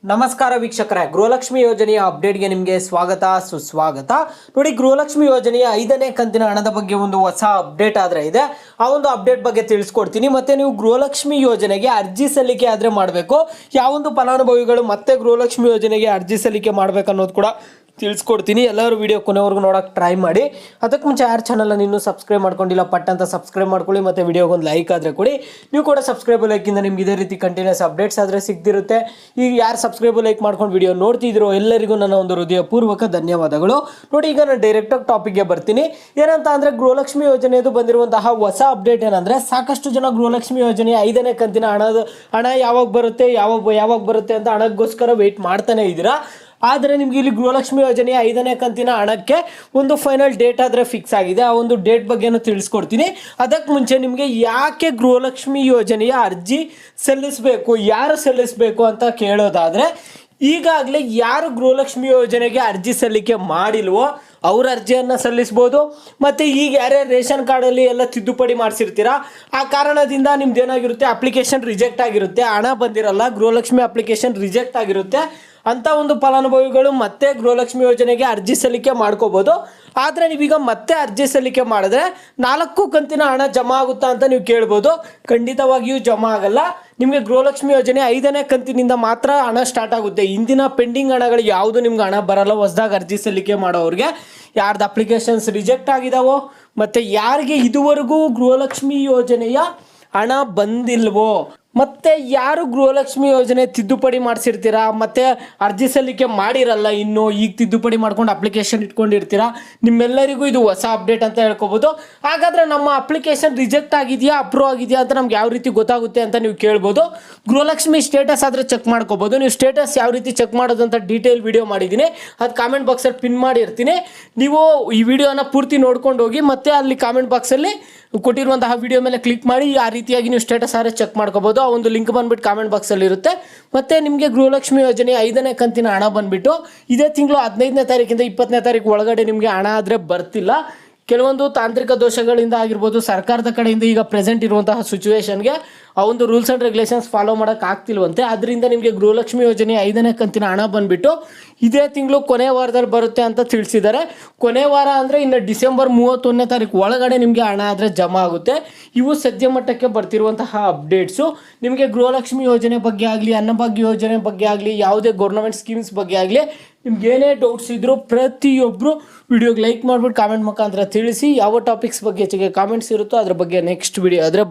ನಮಸ್ಕಾರ ವೀಕ್ಷಕರೇ, ಗೃಹಲಕ್ಷ್ಮಿ ಯೋಜನೆಯ ಅಪ್ಡೇಟ್ಗೆ ನಿಮಗೆ ಸ್ವಾಗತ ಸುಸ್ವಾಗತ. ನೋಡಿ, ಗೃಹಲಕ್ಷ್ಮಿ ಯೋಜನೆಯ 5ನೇ ಕಂತಿನ ಹಣದ ಬಗ್ಗೆ ಒಂದು ಹೊಸ ಅಪ್ಡೇಟ್ ಆದರೆ ಇದೆ. ಆ ಒಂದು ಅಪ್ಡೇಟ್ ಬಗ್ಗೆ ತಿಳಿಸ್ಕೊಡ್ತೀನಿ. ಮತ್ತೆ ನೀವು ಗೃಹಲಕ್ಷ್ಮಿ ಯೋಜನೆಗೆ ಅರ್ಜಿ ಸಲ್ಲಿಕೆ ಆದರೆ ಮಾಡಬೇಕು, ಯಾವೊಂದು ಫಲಾನುಭವಿಗಳು ಮತ್ತೆ ಗೃಹಲಕ್ಷ್ಮಿ ಯೋಜನೆಗೆ ಅರ್ಜಿ ಸಲ್ಲಿಕೆ ಮಾಡಬೇಕು ಅನ್ನೋದು ಕೂಡ ತಿಳಿಸ್ಕೊಡ್ತೀನಿ. ಎಲ್ಲರೂ ವಿಡಿಯೋ ಕೊನೆವರೆಗೂ ನೋಡೋಕೆ ಟ್ರೈ ಮಾಡಿ. ಅದಕ್ಕೆ ಮುಂಚೆ ಯಾರು ಚಾನಲನ್ನು ಇನ್ನೂ ಸಬ್ಸ್ಕ್ರೈಬ್ ಮಾಡ್ಕೊಂಡಿಲ್ಲ ಪಟ್ಟಂತ ಸಬ್ಸ್ಕ್ರೈಬ್ ಮಾಡ್ಕೊಳ್ಳಿ. ಮತ್ತು ವಿಡಿಯೋಗೆ ಒಂದು ಲೈಕ್ ಆದರೆ ಕೊಡಿ. ನೀವು ಕೂಡ ಸಬ್ಸ್ಕ್ರೈಬ್ ಲೈಕಿಂದ ನಿಮ್ಗೆ ಇದೇ ರೀತಿ ಕಂಟಿನ್ಯೂಸ್ ಅಪ್ಡೇಟ್ಸ್ ಆದರೆ ಸಿಗ್ತಿರುತ್ತೆ. ಈಗ ಯಾರು ಸಬ್ಸ್ಕ್ರೈಬ್ ಲೈಕ್ ಮಾಡ್ಕೊಂಡು ವಿಡಿಯೋ ನೋಡ್ತಿದ್ರು ಎಲ್ಲರಿಗೂ ನನ್ನ ಒಂದು ಹೃದಯಪೂರ್ವಕ ಧನ್ಯವಾದಗಳು. ನೋಡಿ, ಈಗ ನಾನು ಡೈರೆಕ್ಟಾಗಿ ಟಾಪಿಕ್ಗೆ ಬರ್ತೀನಿ. ಏನಂತ ಅಂದರೆ, ಗೃಹಲಕ್ಷ್ಮಿ ಯೋಜನೆಯದು ಬಂದಿರುವಂತಹ ಹೊಸ ಅಪ್ಡೇಟ್ ಏನಂದರೆ, ಸಾಕಷ್ಟು ಜನ ಗೃಹಲಕ್ಷ್ಮಿ ಯೋಜನೆಯ 5ನೇ ಕಂತಿನ ಹಣ ಯಾವಾಗ ಬರುತ್ತೆ ಅಂತ ಹಣಕ್ಕೋಸ್ಕರ ವೆಯ್ಟ್ ಮಾಡ್ತಾನೆ ಇದ್ದೀರಾ. ಆದರೆ ನಿಮಗೆ ಇಲ್ಲಿ ಗೃಹಲಕ್ಷ್ಮಿ ಯೋಜನೆಯ 5ನೇ ಕಂತಿನ ಹಣಕ್ಕೆ ಒಂದು ಫೈನಲ್ ಡೇಟ್ ಆದರೆ ಫಿಕ್ಸ್ ಆಗಿದೆ. ಆ ಒಂದು ಡೇಟ್ ಬಗ್ಗೆನೂ ತಿಳಿಸ್ಕೊಡ್ತೀನಿ. ಅದಕ್ಕೆ ಮುಂಚೆ ನಿಮಗೆ ಯಾಕೆ ಗೃಹಲಕ್ಷ್ಮಿ ಯೋಜನೆಯ ಅರ್ಜಿ ಸಲ್ಲಿಸಬೇಕು, ಯಾರು ಸಲ್ಲಿಸಬೇಕು ಅಂತ ಕೇಳೋದಾದರೆ, ಈಗಾಗಲೇ ಯಾರು ಗೃಹಲಕ್ಷ್ಮಿ ಯೋಜನೆಗೆ ಅರ್ಜಿ ಸಲ್ಲಿಕೆ ಮಾಡಿಲ್ವೋ ಅವ್ರ ಅರ್ಜಿಯನ್ನು ಸಲ್ಲಿಸ್ಬೋದು. ಮತ್ತು ಈಗ ಯಾರ್ಯಾರು ರೇಷನ್ ಕಾರ್ಡಲ್ಲಿ ಎಲ್ಲ ತಿದ್ದುಪಡಿ ಮಾಡಿಸಿರ್ತೀರಾ, ಆ ಕಾರಣದಿಂದ ನಿಮ್ದು ಏನಾಗಿರುತ್ತೆ, ಅಪ್ಲಿಕೇಶನ್ ರಿಜೆಕ್ಟ್ ಆಗಿರುತ್ತೆ, ಹಣ ಬಂದಿರಲ್ಲ, ಗೃಹಲಕ್ಷ್ಮಿ ಅಪ್ಲಿಕೇಶನ್ ರಿಜೆಕ್ಟ್ ಆಗಿರುತ್ತೆ. ಅಂಥ ಒಂದು ಫಲಾನುಭವಿಗಳು ಮತ್ತೆ ಗೃಹಲಕ್ಷ್ಮಿ ಯೋಜನೆಗೆ ಅರ್ಜಿ ಸಲ್ಲಿಕೆ ಮಾಡ್ಕೋಬೋದು. ಆದರೆ ನೀವೀಗ ಮತ್ತೆ ಅರ್ಜಿ ಸಲ್ಲಿಕೆ ಮಾಡಿದ್ರೆ 4 ಕಂತಿನ ಹಣ ಜಮಾ ಆಗುತ್ತಾ ಅಂತ ನೀವು ಕೇಳ್ಬೋದು. ಖಂಡಿತವಾಗಿಯೂ ಜಮಾ ಆಗಲ್ಲ. ನಿಮಗೆ ಗೃಹಲಕ್ಷ್ಮಿ ಯೋಜನೆ 5ನೇ ಕಂತಿನಿಂದ ಮಾತ್ರ ಹಣ ಸ್ಟಾರ್ಟ್ ಆಗುತ್ತೆ. ಇಂದಿನ ಪೆಂಡಿಂಗ್ ಹಣಗಳು ಯಾವುದು ನಿಮ್ಗೆ ಹಣ ಬರಲ್ಲ. ಹೊಸದಾಗಿ ಅರ್ಜಿ ಸಲ್ಲಿಕೆ ಮಾಡೋರಿಗೆ ಯಾರ್ದು ಅಪ್ಲಿಕೇಶನ್ಸ್ ರಿಜೆಕ್ಟ್ ಆಗಿದಾವೋ ಮತ್ತು ಯಾರಿಗೆ ಇದುವರೆಗೂ ಗೃಹಲಕ್ಷ್ಮಿ ಯೋಜನೆಯ ಹಣ ಬಂದಿಲ್ವೋ, ಮತ್ತೆ ಯಾರು ಗೃಹಲಕ್ಷ್ಮಿ ಯೋಜನೆ ತಿದ್ದುಪಡಿ ಮಾಡಿಸಿರ್ತೀರಾ, ಮತ್ತೆ ಅರ್ಜಿ ಸಲ್ಲಿಕೆ ಮಾಡಿರಲ್ಲ, ಇನ್ನು ಈಗ ತಿದ್ದುಪಡಿ ಮಾಡ್ಕೊಂಡು ಅಪ್ಲಿಕೇಶನ್ ಇಟ್ಕೊಂಡಿರ್ತೀರಾ, ನಿಮ್ಮೆಲ್ಲರಿಗೂ ಇದು ಹೊಸ ಅಪ್ಡೇಟ್ ಅಂತ ಹೇಳ್ಕೊಬೋದು. ಹಾಗಾದರೆ ನಮ್ಮ ಅಪ್ಲಿಕೇಶನ್ ರಿಜೆಕ್ಟ್ ಆಗಿದೆಯಾ ಅಪ್ರೂವ್ ಆಗಿದೆಯಾ ಅಂತ ನಮ್ಗೆ ಯಾವ ರೀತಿ ಗೊತ್ತಾಗುತ್ತೆ ಅಂತ ನೀವು ಕೇಳ್ಬೋದು. ಗೃಹಲಕ್ಷ್ಮಿ ಸ್ಟೇಟಸ್ ಆದರೆ ಚೆಕ್ ಮಾಡ್ಕೋಬೋದು. ನೀವು ಸ್ಟೇಟಸ್ ಯಾವ ರೀತಿ ಚೆಕ್ ಮಾಡೋದು ಅಂತ ಡೀಟೇಲ್ ವಿಡಿಯೋ ಮಾಡಿದ್ದೀನಿ, ಅದು ಕಾಮೆಂಟ್ ಬಾಕ್ಸಲ್ಲಿ ಪಿನ್ ಮಾಡಿರ್ತೀನಿ. ನೀವು ಈ ವಿಡಿಯೋನ ಪೂರ್ತಿ ನೋಡ್ಕೊಂಡು ಹೋಗಿ, ಮತ್ತೆ ಅಲ್ಲಿ ಕಾಮೆಂಟ್ ಬಾಕ್ಸಲ್ಲಿ ಕೊಟ್ಟಿರುವಂತಹ ವಿಡಿಯೋ ಮೇಲೆ ಕ್ಲಿಕ್ ಮಾಡಿ ಆ ರೀತಿಯಾಗಿ ನೀವು ಸ್ಟೇಟಸ್ ಆದರೆ ಚೆಕ್ ಮಾಡ್ಕೋಬೋದು. ಆ ಒಂದು ಲಿಂಕ್ ಬಂದುಬಿಟ್ಟು ಕಾಮೆಂಟ್ ಬಾಕ್ಸಲ್ಲಿ ಇರುತ್ತೆ. ಮತ್ತು ನಿಮಗೆ ಗೃಹಲಕ್ಷ್ಮಿ ಯೋಜನೆ 5ನೇ ಕಂತಿನ ಹಣ ಬಂದುಬಿಟ್ಟು ಇದೇ ತಿಂಗಳು 15ನೇ ತಾರೀಕಿಂದ 20ನೇ ತಾರೀಕು ಒಳಗಡೆ ನಿಮಗೆ ಹಣ ಆದರೆ ಬರ್ತಿಲ್ಲ. ಕೆಲವೊಂದು ತಾಂತ್ರಿಕ ದೋಷಗಳಿಂದ ಆಗಿರ್ಬೋದು, ಸರ್ಕಾರದ ಕಡೆಯಿಂದ ಈಗ ಪ್ರೆಸೆಂಟ್ ಇರುವಂತಹ ಸಿಚುವೇಶನ್ಗೆ ಆ ಒಂದು ರೂಲ್ಸ್ ಆ್ಯಂಡ್ ರೆಗ್ಯುಲೇಷನ್ಸ್ ಫಾಲೋ ಮಾಡೋಕ್ಕೆ ಆಗ್ತಿಲ್ವಂತೆ. ಅದರಿಂದ ನಿಮಗೆ ಗೃಹಲಕ್ಷ್ಮಿ ಯೋಜನೆ 5ನೇ ಕಂತಿನ ಹಣ ಬಂದುಬಿಟ್ಟು ಇದೇ ತಿಂಗಳು ಕೊನೆ ವಾರದಲ್ಲಿ ಬರುತ್ತೆ ಅಂತ ತಿಳಿಸಿದ್ದಾರೆ. ಕೊನೆ ವಾರ ಅಂದರೆ ಇನ್ನು ಡಿಸೆಂಬರ್ 31ನೇ ತಾರೀಕು ಒಳಗಡೆ ನಿಮಗೆ ಹಣ ಆದರೆ ಜಮಾ ಆಗುತ್ತೆ. ಇವು ಸದ್ಯ ಮಟ್ಟಕ್ಕೆ ಬರ್ತಿರುವಂತಹ ಅಪ್ಡೇಟ್ಸು. ನಿಮಗೆ ಗೃಹಲಕ್ಷ್ಮಿ ಯೋಜನೆ ಬಗ್ಗೆ ಆಗಲಿ, ಅನ್ನಭಾಗ್ಯ ಯೋಜನೆ ಬಗ್ಗೆ ಆಗಲಿ, ಯಾವುದೇ ಗೌರ್ನಮೆಂಟ್ ಸ್ಕೀಮ್ಸ್ ಬಗ್ಗೆ ಆಗಲಿ, ನಿಮ್ಗೆ ಏನೇ ಡೌಟ್ಸ್ ಇದ್ದರೂ ಪ್ರತಿಯೊಬ್ಬರು ವಿಡಿಯೋಗೆ ಲೈಕ್ ಮಾಡಿಬಿಟ್ಟು ಕಾಮೆಂಟ್ ಮುಖಾಂತರ ತಿಳಿಸಿ. ಯಾವ ಟಾಪಿಕ್ಸ್ ಬಗ್ಗೆ ಹೆಚ್ಚಿಗೆ ಕಾಮೆಂಟ್ಸ್ ಇರುತ್ತೋ ಅದ್ರ ಬಗ್ಗೆ ನೆಕ್ಸ್ಟ್ ವಿಡಿಯೋ ಆದರೆ